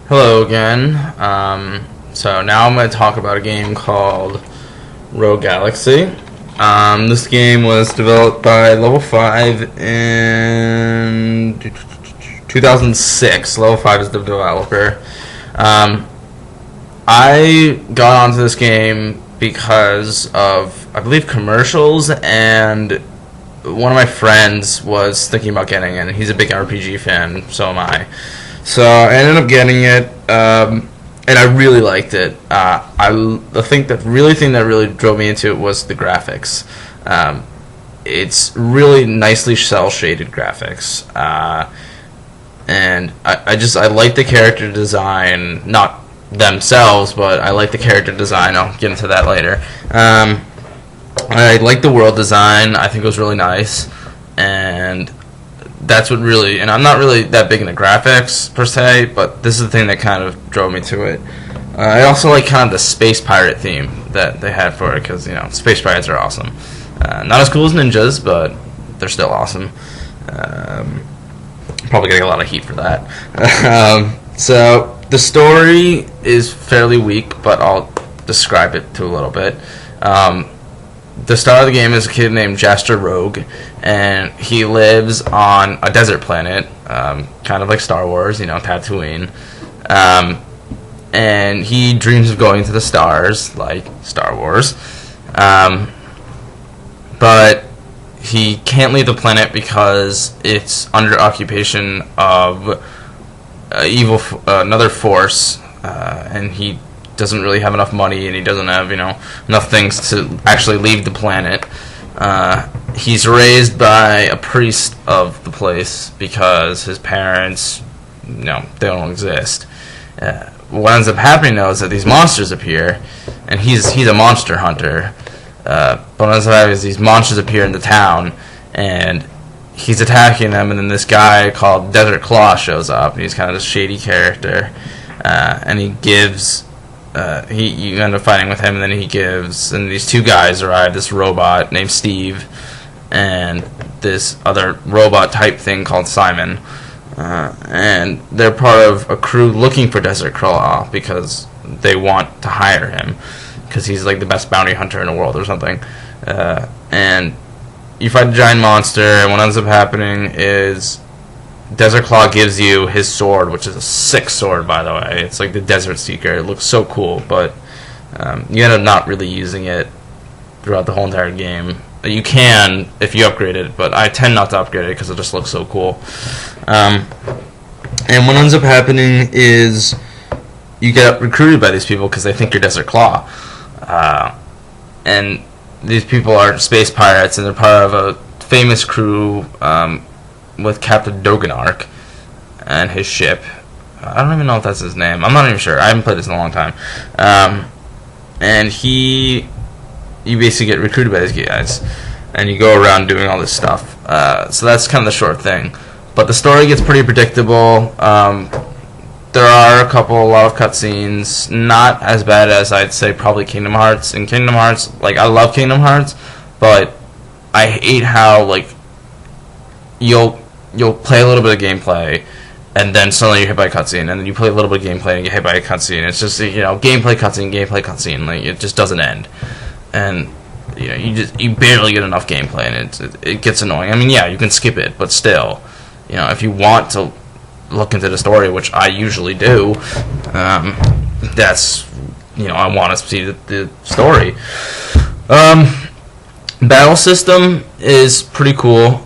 Hello again. So now I'm going to talk about a game called Rogue Galaxy. This game was developed by Level 5 in 2006. Level 5 is the developer. I got onto this game because of, I believe, commercials, and one of my friends was thinking about getting it, and he's a big RPG fan, so am I. So I ended up getting it, and I really liked it. The thing that really drove me into it was the graphics. It's really nicely cel shaded graphics, and I like the character design, not themselves, but I like the character design. I'll get into that later. I like the world design. I think it was really nice, and that's what really, and I'm not really that big into graphics per se, but this is the thing that kind of drove me to it. I also like kind of the space pirate theme that they had for it, because space pirates are awesome. Not as cool as ninjas, but they're still awesome. Probably getting a lot of heat for that. So the story is fairly weak, but I'll describe it to a little bit. The start of the game is a kid named Jaster Rogue, and he lives on a desert planet, kind of like Star Wars, Tatooine. And he dreams of going to the stars, like Star Wars. But he can't leave the planet because it's under occupation of another force, and he doesn't really have enough money, and he doesn't have enough things to actually leave the planet. He's raised by a priest of the place because his parents, they don't exist. What ends up happening though is that these monsters appear, and he's a monster hunter. But what ends up happening is these monsters appear in the town, and he's attacking them, and then this guy called Desert Claw shows up, and he's kind of this shady character, and he gives. You end up fighting with him, and then and these two guys arrive, this robot named Steve, and this other robot type thing called Simon, and they're part of a crew looking for Desert Claw because they want to hire him, because he's like the best bounty hunter in the world or something, and you fight a giant monster, and what ends up happening is Desert Claw gives you his sword, which is a sick sword, by the way. It's like the Desert Seeker. It looks so cool, but you end up not really using it throughout the whole entire game. You can if you upgrade it, but I tend not to upgrade it because it just looks so cool. And what ends up happening is you get recruited by these people because they think you're Desert Claw. And these people are space pirates, and they're part of a famous crew with Captain Doganark and his ship. I don't even know if that's his name. I'm not even sure. I haven't played this in a long time. And you basically get recruited by these guys, and you go around doing all this stuff. So that's kind of the short thing. But the story gets pretty predictable. There are a lot of cutscenes. Not as bad as I'd say probably Kingdom Hearts. In Kingdom Hearts, I love Kingdom Hearts, but I hate how you'll play a little bit of gameplay, and then suddenly you're hit by a cutscene, and then you play a little bit of gameplay and you get hit by a cutscene. It's just gameplay cutscene. It just doesn't end, and you barely get enough gameplay, and it gets annoying. I mean, yeah, you can skip it, but still, if you want to look into the story, which I usually do, that's I want to see the story. Battle system is pretty cool.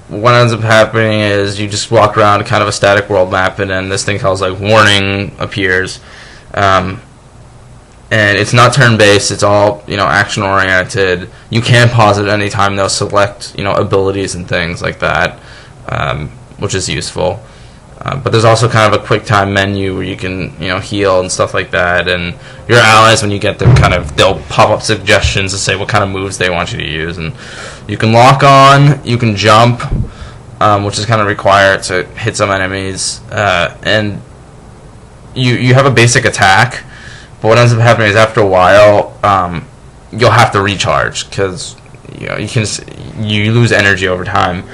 What ends up happening is you just walk around kind of a static world map, and then this thing calls warning appears, and it's not turn-based. It's all action oriented. You can pause at any time though, select abilities and things like that, which is useful. But there's also kind of a quick time menu where you can heal and stuff like that, and your allies, when you get them, they'll pop up suggestions to say what kind of moves they want you to use, and you can lock on, you can jump, which is kind of required to hit some enemies, and you have a basic attack, but what ends up happening is after a while you'll have to recharge, because you lose energy over time.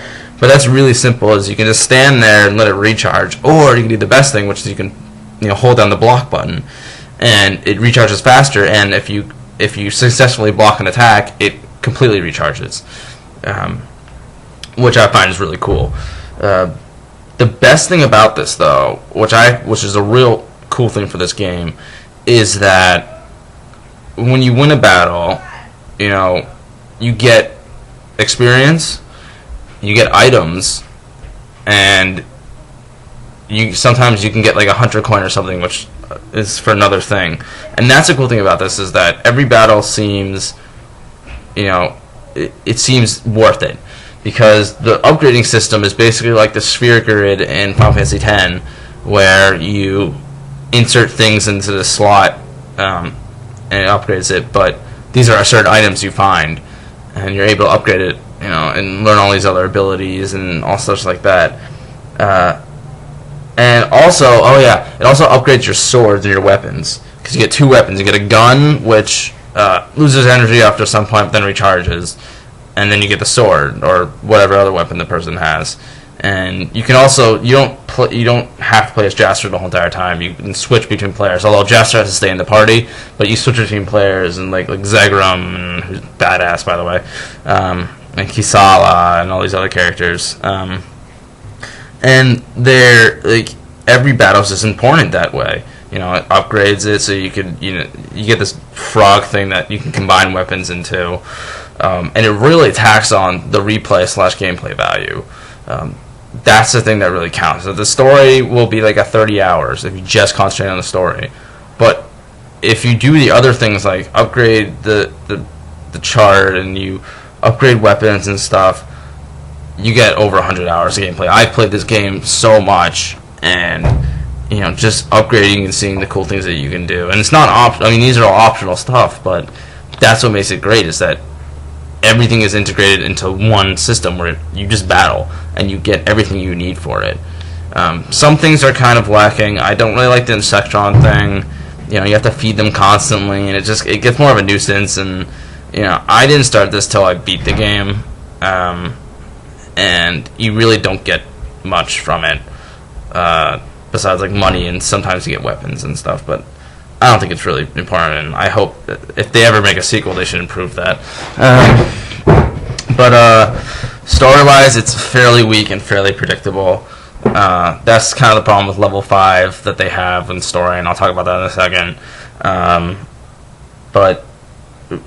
But that's really simple, is you can just stand there and let it recharge, or you can do the best thing, which is you can hold down the block button, and it recharges faster. And if you successfully block an attack, it completely recharges, which I find is really cool. The best thing about this, though, which is a real cool thing for this game, is that when you win a battle, you get experience, you get items, and sometimes you can get like a hunter coin or something, which is for another thing. And that's the cool thing about this, is that every battle seems, it seems worth it, because the upgrading system is basically like the sphere grid in Final Fantasy X, where you insert things into the slot and it upgrades it. But these are certain items you find, and you're able to upgrade it, and learn all these other abilities and all such like that. And also, it also upgrades your swords and your weapons, because you get 2 weapons. You get a gun, which loses energy after some point, but then recharges, and then you get the sword or whatever other weapon the person has. And you can also you don't have to play as Jaster the whole entire time. You can switch between players. Although Jaster has to stay in the party, but you switch between players, and like Zegrum, who's badass by the way, and Kisala and all these other characters. And they're like, every battle is just important that way. It upgrades it, so you could you get this frog thing that you can combine weapons into, and it really attacks on the replay / gameplay value. That's the thing that really counts. So the story will be like 30 hours if you just concentrate on the story, but if you do the other things like upgrade the chart and you upgrade weapons and stuff, you get over 100 hours of gameplay. I've played this game so much, and just upgrading and seeing the cool things that you can do. And it's not optional. I mean, these are all optional stuff, but that's what makes it great, is that everything is integrated into one system where you just battle and you get everything you need for it. Some things are kind of lacking. I don't really like the Insectron thing. You have to feed them constantly, and it gets more of a nuisance. And I didn't start this till I beat the game, and you really don't get much from it, besides like money, and sometimes you get weapons and stuff. But I don't think it's really important, and I hope that if they ever make a sequel, they should improve that. But story-wise, it's fairly weak and fairly predictable. That's kind of the problem with level 5 that they have in story, and I'll talk about that in a second. But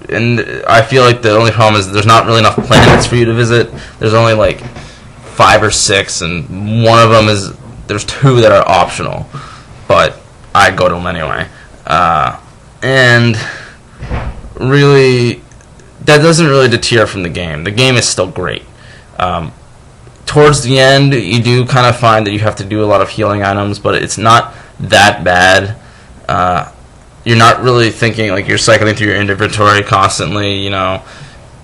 I feel like the only problem is there's not really enough planets for you to visit. There's only like 5 or 6, and one of them there's 2 that are optional, but I go to them anyway. And really, that doesn't really deter from the game. The game is still great. Towards the end, you do kind of find that you have to do a lot of healing items, but it's not that bad. You're not really thinking like you're cycling through your inventory constantly.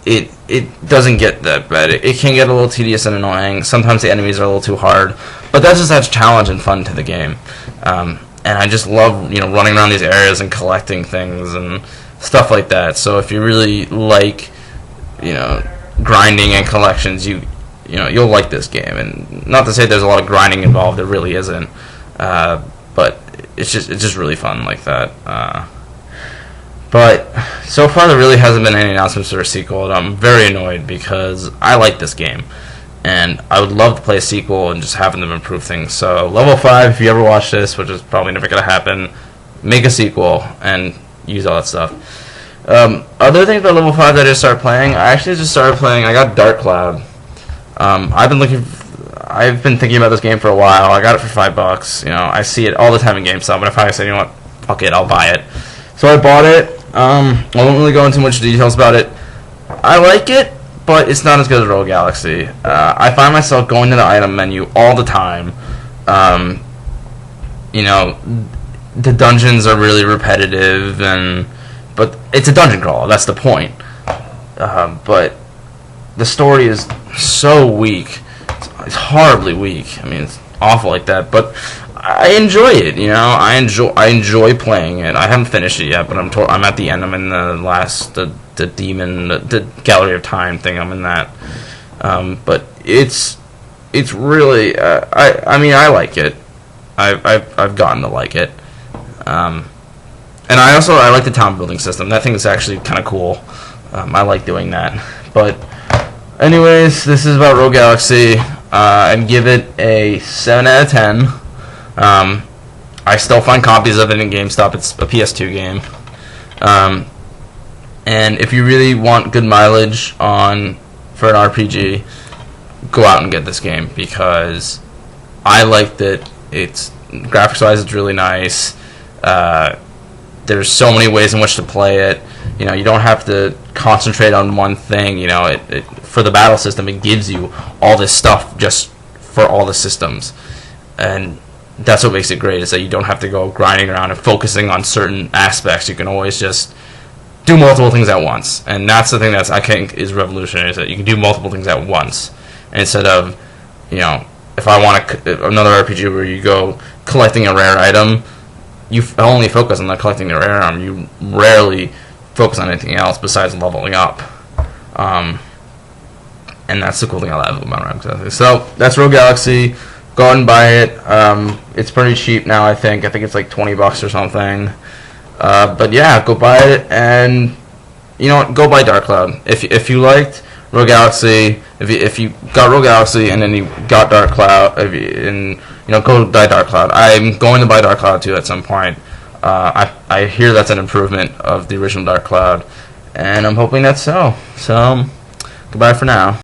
It doesn't get that bad. It can get a little tedious and annoying. Sometimes the enemies are a little too hard, but that just adds challenge and fun to the game. And I just love running around these areas and collecting things and stuff like that. So if you really like grinding and collections, you'll like this game. And not to say there's a lot of grinding involved, there really isn't. But it's just really fun like that. But so far there really hasn't been any announcements for a sequel, and I'm very annoyed because I like this game, and I would love to play a sequel and just having them improve things. So level 5, if you ever watch this, which is probably never going to happen, make a sequel and use all that stuff. Other things about level 5 that I just started playing, I got Dark Cloud. I've been thinking about this game for a while. I got it for $5. I see it all the time in GameStop, but if I say, what, fuck it, I'll buy it. So I bought it. I won't really go into much details about it. I like it, but it's not as good as Rogue Galaxy. I find myself going to the item menu all the time. The dungeons are really repetitive, but it's a dungeon crawl. That's the point. But the story is so weak. It's horribly weak. I mean, it's awful like that, but I enjoy it. I enjoy playing it. I haven't finished it yet, but I'm at the end. I'm in the demon, the Gallery of Time thing. I'm in that. But it's really. I like it. I've gotten to like it. And I like the town building system. That thing is actually kind of cool. I like doing that. But anyways, this is about Rogue Galaxy. And give it a 7 out of 10. I still find copies of it in GameStop. It's a PS2 game. And if you really want good mileage for an RPG, go out and get this game, because I liked it. It's graphics-wise, it's really nice. There's so many ways in which to play it. You know, you don't have to concentrate on one thing. You know, for the battle system, it gives you all this stuff just for all the systems, and that's what makes it great. Is that you don't have to go grinding around and focusing on certain aspects. You can always just do multiple things at once, and that's the thing that I think is revolutionary. Is that you can do multiple things at once instead of, you know, if I want another RPG where you go collecting a rare item, you only focus on collecting the rare item. You rarely focus on anything else besides leveling up. And that's the cool thing I love about Rant. So that's Rogue Galaxy. Go out and buy it. It's pretty cheap now, I think. I think it's like $20 or something. But yeah, go buy it, and you know what? Go buy Dark Cloud. If you liked Rogue Galaxy, if you got Rogue Galaxy and then you got Dark Cloud, go buy Dark Cloud. I'm going to buy Dark Cloud too at some point. I hear that's an improvement of the original Dark Cloud, and I'm hoping that's so. So goodbye for now.